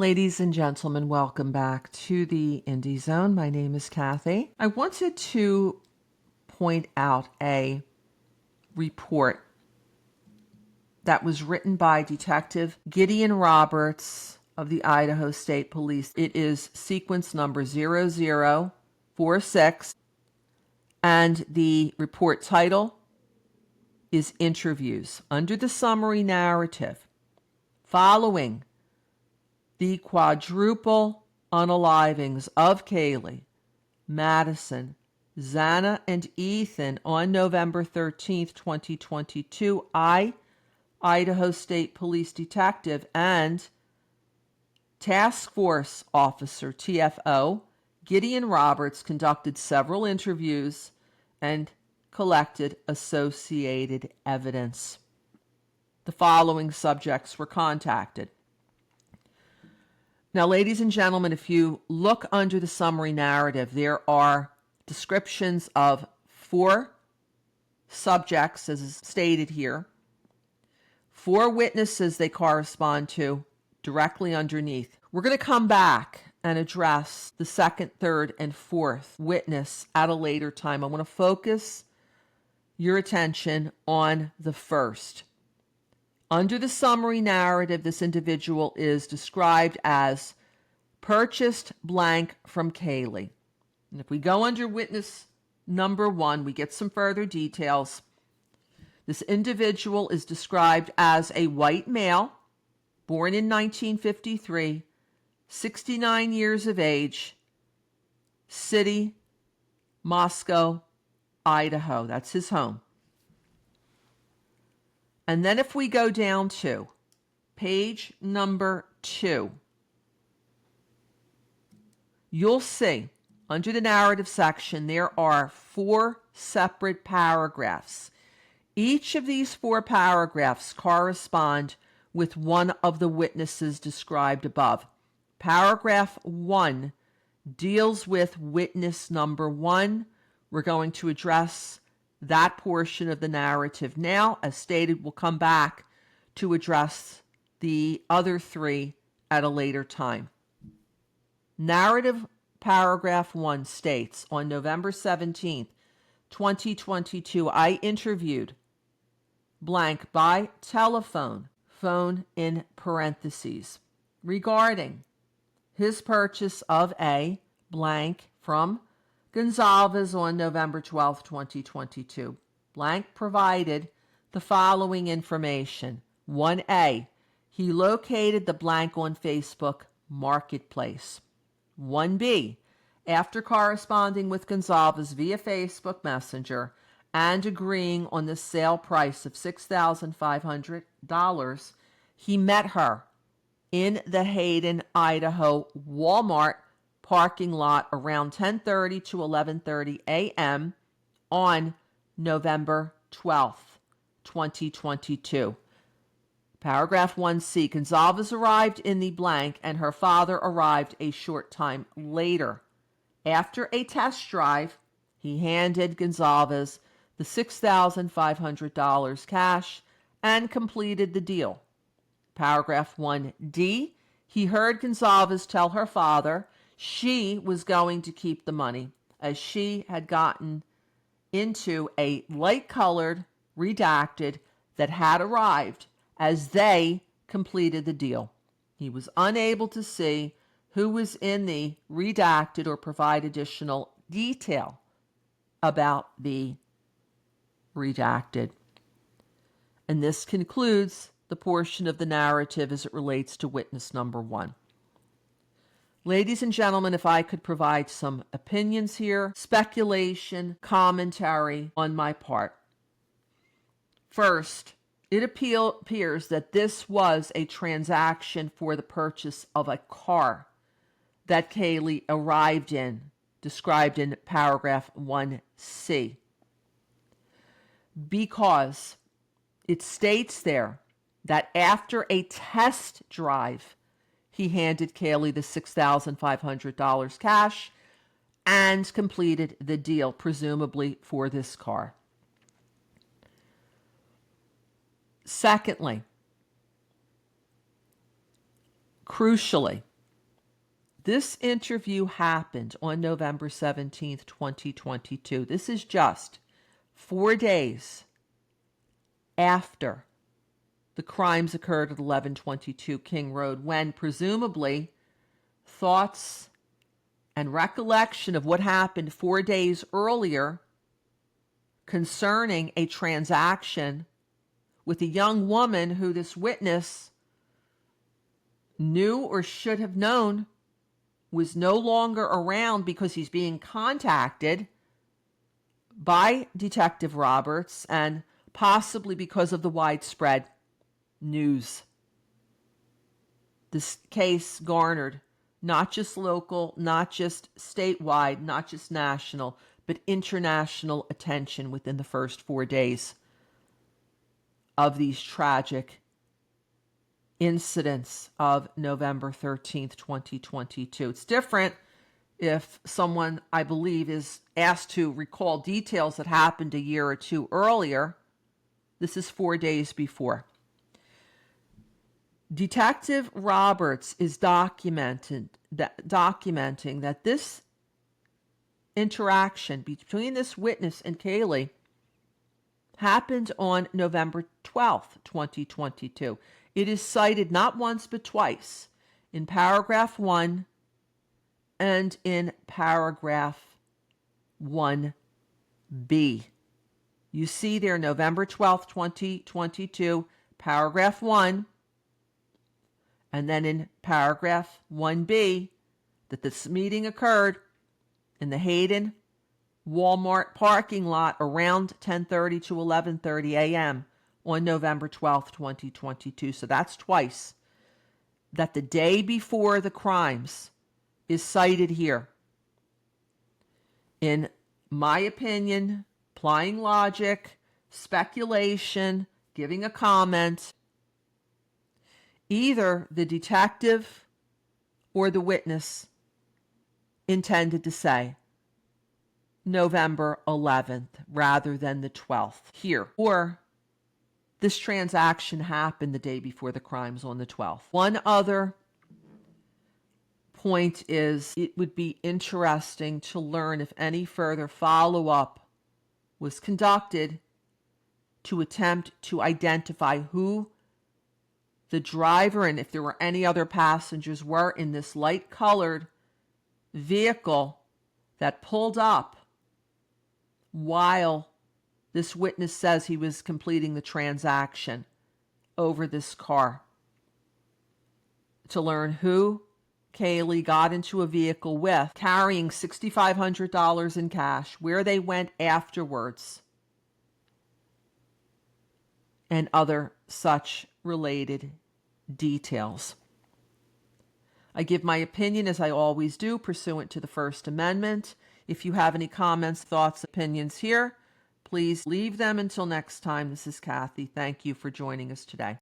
Ladies and gentlemen, welcome back to the Indie Zone. My name is Kathy. I wanted to point out a report that was written by Detective Gideon Roberts of the Idaho State Police. It is sequence number 0046, and the report title is Interviews. Under the summary narrative, following the quadruple unalivings of Kaylee, Madison, Xana, and Ethan on November 13th, 2022, Idaho State Police Detective and Task Force Officer, TFO, Gideon Roberts conducted several interviews and collected associated evidence. The following subjects were contacted. Now, ladies and gentlemen, if you look under the summary narrative, there are descriptions of 4 subjects, as is stated here, 4 witnesses they correspond to directly underneath. We're going to come back and address the second, third, and fourth witness at a later time. I want to focus your attention on the first. Under the summary narrative, this individual is described as purchased blank from Kaylee. And if we go under witness number 1, we get some further details. This individual is described as a white male, born in 1953, 69 years of age, city, Moscow, Idaho. That's his home. And then if we go down to page number 2, you'll see under the narrative section there are 4 separate paragraphs. Each of these 4 paragraphs correspond with one of the witnesses described above. Paragraph 1 deals with witness number 1. We're going to address that portion of the narrative now. As stated, we'll come back to address the other 3 at a later time. Narrative paragraph 1 states, on November 17th, 2022, I interviewed blank by telephone, phone in parentheses, regarding his purchase of a blank from Gonzalez on November 12, 2022. Blank provided the following information. 1A, he located the blank on Facebook Marketplace. 1B, after corresponding with Gonzalez via Facebook Messenger and agreeing on the sale price of $6,500, he met her in the Hayden, Idaho Walmart parking lot around 10:30 to 11:30 a.m. on November 12th, 2022. Paragraph 1C, Gonzalez arrived in the blank and her father arrived a short time later. After a test drive, he handed Gonzalez the $6,500 cash and completed the deal. Paragraph 1D, he heard Gonzalez tell her father she was going to keep the money, as she had gotten into a light-colored redacted that had arrived as they completed the deal. He was unable to see who was in the redacted or provide additional detail about the redacted. And this concludes the portion of the narrative as it relates to witness number 1. Ladies and gentlemen, if I could provide some opinions here, speculation, commentary on my part. First, it appears that this was a transaction for the purchase of a car that Kaylee arrived in, described in paragraph 1C. Because it states there that after a test drive, he handed Kaylee the $6,500 cash and completed the deal, presumably for this car. Secondly, crucially, This interview happened on November 17th, 2022. This is just 4 days after the crimes occurred at 1122 King Road, when presumably thoughts and recollection of what happened 4 days earlier concerning a transaction with a young woman who this witness knew or should have known was no longer around because he's being contacted by Detective Roberts, and possibly because of the widespread news. This case garnered not just local, not just statewide, not just national, but international attention within the first 4 days of these tragic incidents of November 13th, 2022. It's different if someone, I believe, is asked to recall details that happened a year or two earlier. This is 4 days before. Detective Roberts is documenting that this interaction between this witness and Kaylee happened on November 12th, 2022. It is cited not once but twice in paragraph 1 and in paragraph 1B. You see there November 12th, 2022, paragraph 1, and then in paragraph 1B that this meeting occurred in the Hayden Walmart parking lot around 10:30 to 11:30 a.m. on November 12th, 2022. So that's twice. That the day before the crimes is cited here. In my opinion, applying logic, speculation, giving a comment, either the detective or the witness intended to say November 11th rather than the 12th here. Or this transaction happened the day before the crimes on the 12th. One other point is it would be interesting to learn if any further follow-up was conducted to attempt to identify who the driver and if there were any other passengers were in this light-colored vehicle that pulled up while this witness says he was completing the transaction over this car. To learn who Kaylee got into a vehicle with, carrying $6,500 in cash, where they went afterwards, and other such related details. I give my opinion, as I always do, pursuant to the First Amendment. If you have any comments, thoughts, opinions here, please leave them until next time. This is Kathy. Thank you for joining us today.